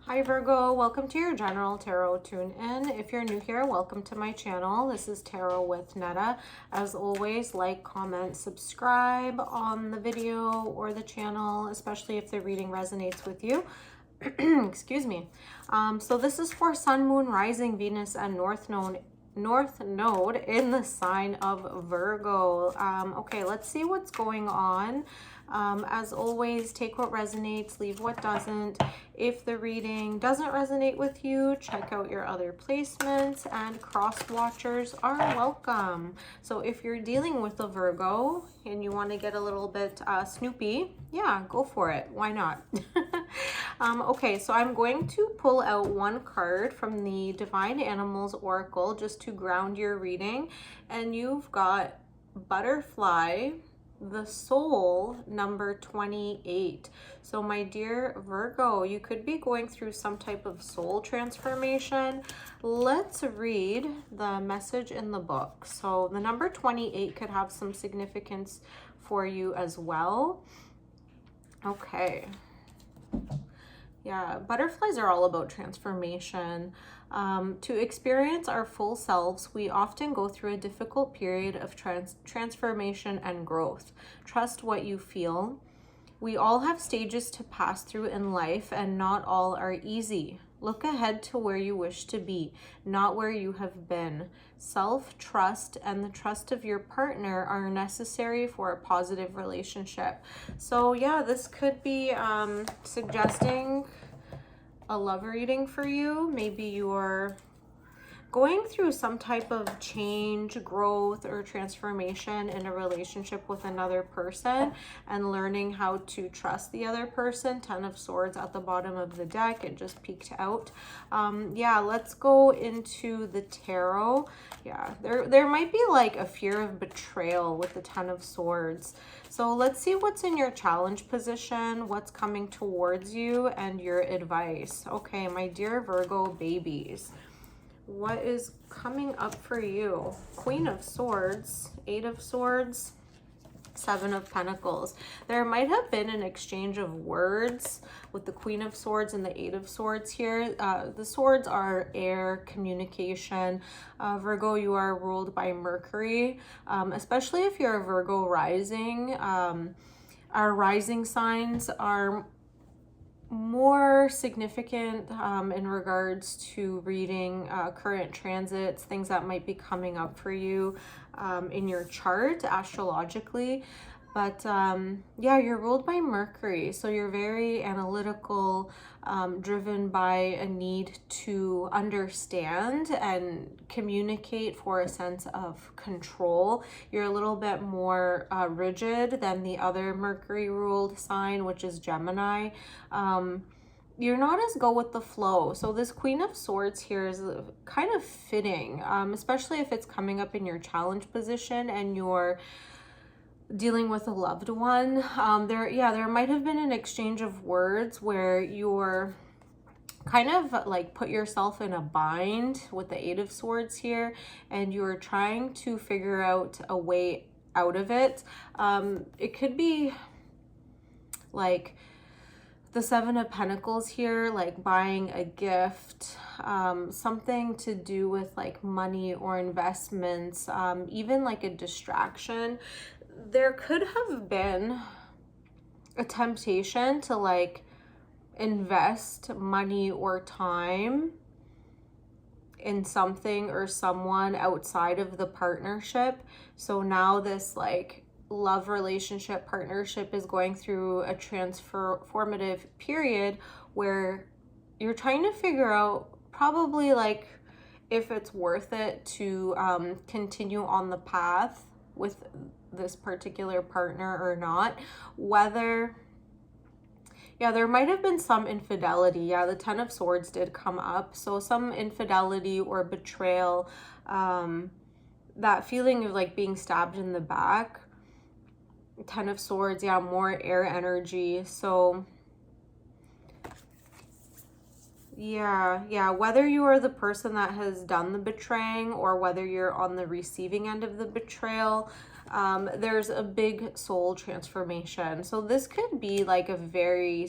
Hi Virgo, welcome to your general tarot tune-in. If you're new here, welcome to my channel. This is Tarot with Netta. As always, like, comment, subscribe on the video or the channel, especially if the reading resonates with you. Excuse me. So this is for Sun, Moon, Rising, Venus, and North Node in the sign of Virgo. Okay, let's see what's going on. As always, take what resonates, leave what doesn't. If the reading doesn't resonate with you, check out your other placements, and cross watchers are welcome. So if you're dealing with a Virgo and you want to get a little bit snoopy, yeah, go for it. Why not? Okay, so I'm going to pull out one card from the Divine Animals Oracle just to ground your reading. And you've got Butterfly, the Soul, number 28. So my dear Virgo, you could be going through some type of soul transformation. Let's read the message in the book. So the number 28 could have some significance for you as well. Okay. Yeah, butterflies are all about transformation. To experience our full selves, we often go through a difficult period of transformation and growth. Trust what you feel. We all have stages to pass through in life, and not all are easy. Look ahead to where you wish to be, not where you have been. Self-trust and the trust of your partner are necessary for a positive relationship. So yeah, this could be suggesting a love reading for you. Maybe you're going through some type of change, growth, or transformation in a relationship with another person and learning how to trust the other person. 10 of Swords at the bottom of the deck. It just peeked out. Yeah, let's go into the tarot. Yeah, there might be like a fear of betrayal with the 10 of Swords. So let's see what's in your challenge position, what's coming towards you, and your advice. Okay, my dear Virgo babies. What is coming up for you? Queen of Swords, 8 of Swords, 7 of Pentacles. There might have been an exchange of words with the Queen of Swords and the 8 of Swords here. The swords are air, communication. Virgo, you are ruled by Mercury, especially if you're a Virgo rising. Our rising signs are more significant in regards to reading current transits, things that might be coming up for you in your chart astrologically. But yeah, you're ruled by Mercury, so you're very analytical, driven by a need to understand and communicate for a sense of control. You're a little bit more rigid than the other Mercury ruled sign, which is Gemini. You're not as go with the flow. So this Queen of Swords here is kind of fitting, especially if it's coming up in your challenge position and you're dealing with a loved one. There might have been an exchange of words where you're kind of like put yourself in a bind with the 8 of Swords here, and you're trying to figure out a way out of it. It could be like the 7 of Pentacles here, like buying a gift, something to do with like money or investments, even like a distraction. There could have been a temptation to like invest money or time in something or someone outside of the partnership. So now this like love relationship partnership is going through a transformative period where you're trying to figure out probably like if it's worth it to continue on the path with this particular partner or not. Whether, yeah, there might have been some infidelity. Yeah, the 10 of Swords did come up. So some infidelity or betrayal, that feeling of like being stabbed in the back. 10 of Swords, yeah, more air energy. So yeah, whether you are the person that has done the betraying or whether you're on the receiving end of the betrayal, there's a big soul transformation. So this could be like a very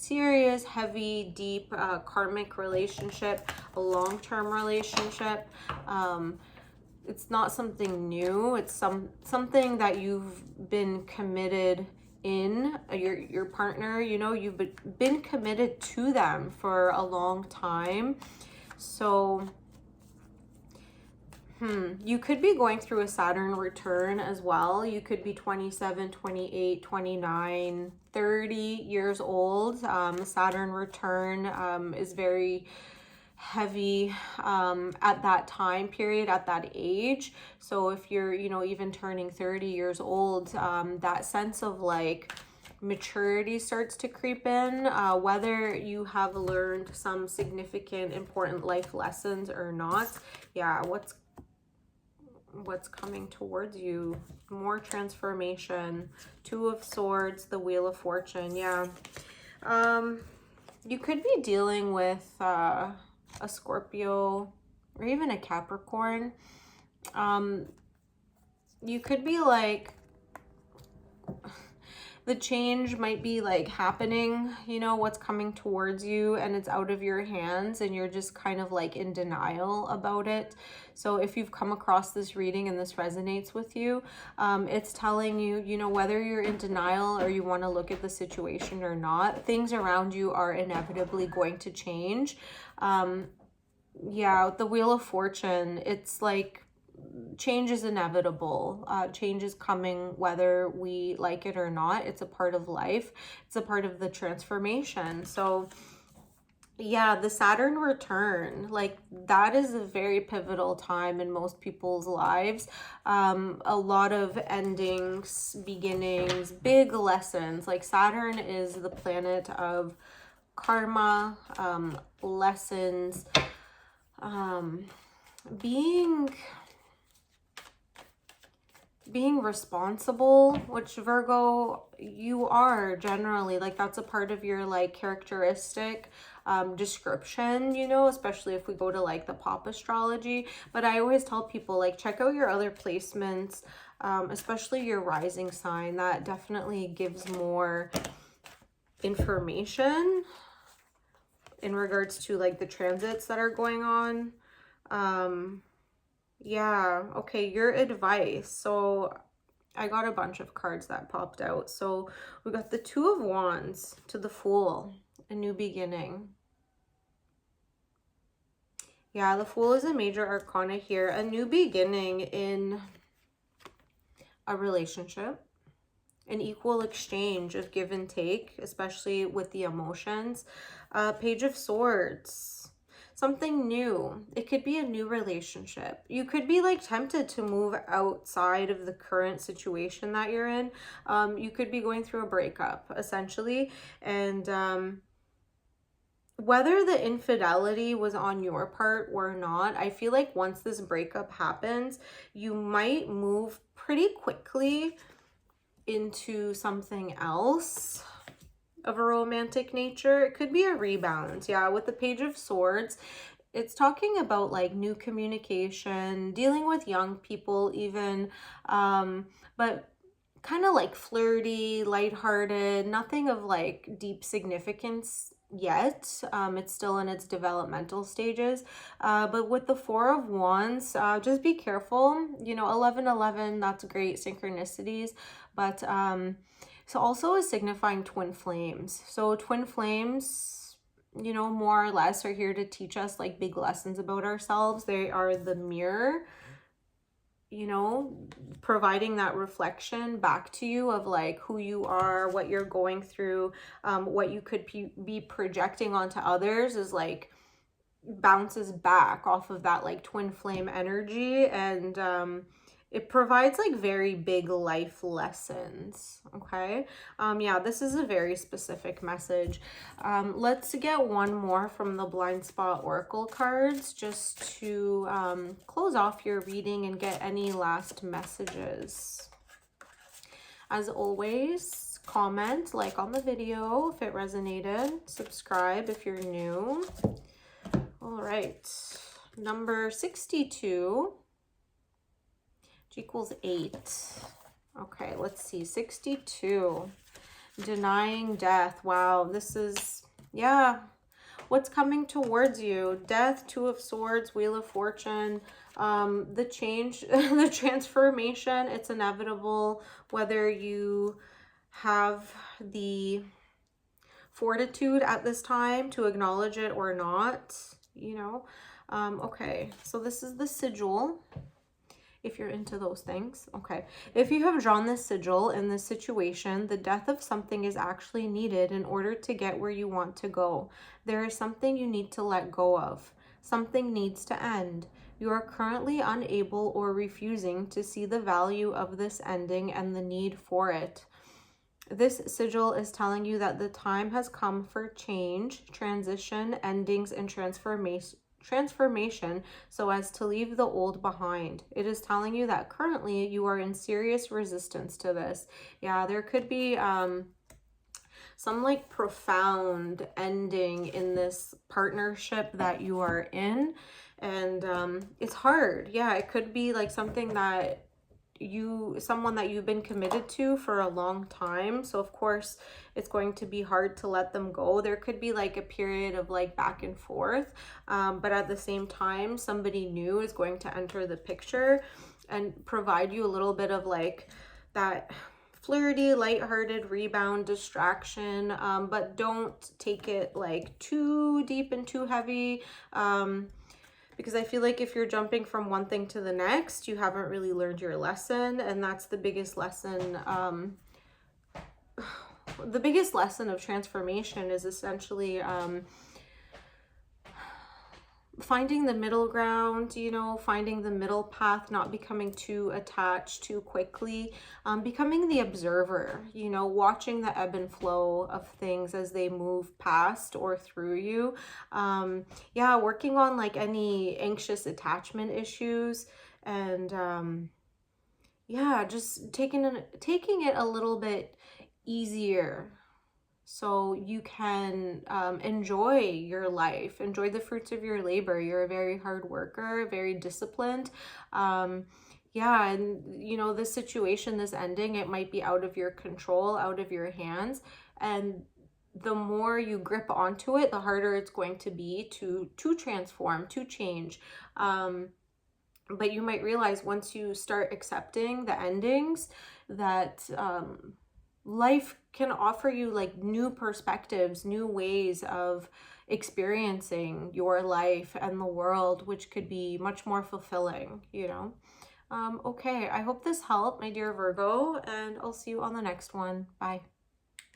serious, heavy, deep karmic relationship, a long-term relationship. It's not something new. It's something that you've been committed in, your partner, you know, you've been committed to them for a long time. So you could be going through a Saturn return as well. You could be 27, 28, 29, 30 years old. Saturn return is very heavy at that time period, at that age. So if you're, you know, even turning 30 years old, that sense of like maturity starts to creep in, whether you have learned some significant, important life lessons or not. Yeah, what's coming towards you? More transformation. Two of Swords, the Wheel of Fortune. Yeah. You could be dealing with a Scorpio or even a Capricorn. You could be like, the change might be like happening, you know, what's coming towards you, and it's out of your hands and you're just kind of like in denial about it. So if you've come across this reading and this resonates with you, it's telling you, you know, whether you're in denial or you want to look at the situation or not, things around you are inevitably going to change. Yeah, the Wheel of Fortune, it's like change is inevitable. Change is coming whether we like it or not. It's a part of life. It's a part of the transformation. So yeah, the Saturn return, like that is a very pivotal time in most people's lives. A lot of endings, beginnings, big lessons. Like Saturn is the planet of karma, lessons, being responsible, which Virgo, you are generally, like that's a part of your like characteristic description, you know, especially if we go to like the pop astrology. But I always tell people, like, check out your other placements, especially your rising sign. That definitely gives more information in regards to like the transits that are going on. Yeah, okay, your advice. So I got a bunch of cards that popped out. So we got the Two of Wands to the Fool, a new beginning. Yeah, the Fool is a major arcana here, a new beginning in a relationship, an equal exchange of give and take, especially with the emotions. Page of Swords. Something new. It could be a new relationship. You could be like tempted to move outside of the current situation that you're in. You could be going through a breakup essentially. And whether the infidelity was on your part or not, I feel like once this breakup happens, you might move pretty quickly into something else of a romantic nature. It could be a rebound. Yeah, with the Page of Swords, it's talking about like new communication, dealing with young people even, but kind of like flirty, lighthearted, nothing of like deep significance yet. It's still in its developmental stages. But with the Four of Wands, just be careful. You know, 1111, that's great synchronicities, but so also is signifying twin flames. So twin flames, you know, more or less are here to teach us like big lessons about ourselves. They are the mirror, you know, providing that reflection back to you of like who you are, what you're going through, what you could be projecting onto others is like bounces back off of that like twin flame energy. And it provides like very big life lessons. Okay. Yeah, this is a very specific message. Let's get one more from the Blind Spot Oracle cards just to close off your reading and get any last messages. As always, comment, like on the video if it resonated, subscribe if you're new. All right, number 62, which equals 8. Okay, let's see, 62. Denying death. Wow, this is, yeah, what's coming towards you. Death, Two of Swords, Wheel of Fortune. The change, the transformation, it's inevitable, whether you have the fortitude at this time to acknowledge it or not, you know. Okay, so this is the sigil, if you're into those things. Okay, if you have drawn this sigil in this situation, the death of something is actually needed in order to get where you want to go. There is something you need to let go of. Something needs to end. You are currently unable or refusing to see the value of this ending and the need for it. This sigil is telling you that the time has come for change, transition, endings, and transformation so as to leave the old behind. It is telling you that currently you are in serious resistance to this. Yeah, there could be some like profound ending in this partnership that you are in, and it's hard. Yeah, it could be like something that someone that you've been committed to for a long time, so of course it's going to be hard to let them go. There could be like a period of like back and forth, but at the same time somebody new is going to enter the picture and provide you a little bit of like that flirty, lighthearted rebound, distraction, but don't take it like too deep and too heavy, because I feel like if you're jumping from one thing to the next, you haven't really learned your lesson. And that's the biggest lesson. The biggest lesson of transformation is essentially finding the middle ground, you know, finding the middle path, not becoming too attached too quickly, becoming the observer, you know, watching the ebb and flow of things as they move past or through you. Yeah, working on like any anxious attachment issues, and yeah, just taking it a little bit easier so you can enjoy your life, enjoy the fruits of your labor. You're a very hard worker, very disciplined. Yeah, and you know, this situation, this ending, it might be out of your control, out of your hands. And the more you grip onto it, the harder it's going to be to transform, to change. But you might realize once you start accepting the endings that life can offer you like new perspectives, new ways of experiencing your life and the world, which could be much more fulfilling, you know. Okay, I hope this helped, my dear Virgo, and I'll see you on the next one. Bye.